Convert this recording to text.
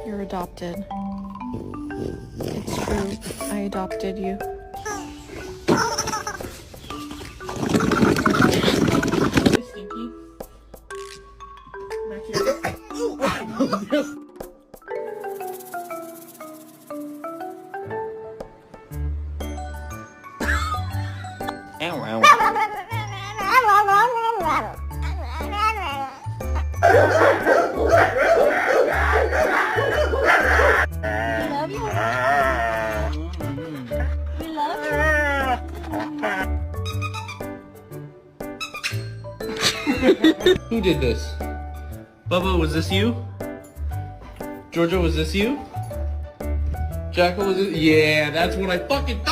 You're adopted. It's true. I adopted you. Stinky. Back here. Ow, ow. Who did this? Bubba, was this you? Georgia, was this you? Jackal, was it? Yeah, that's what I fucking thought!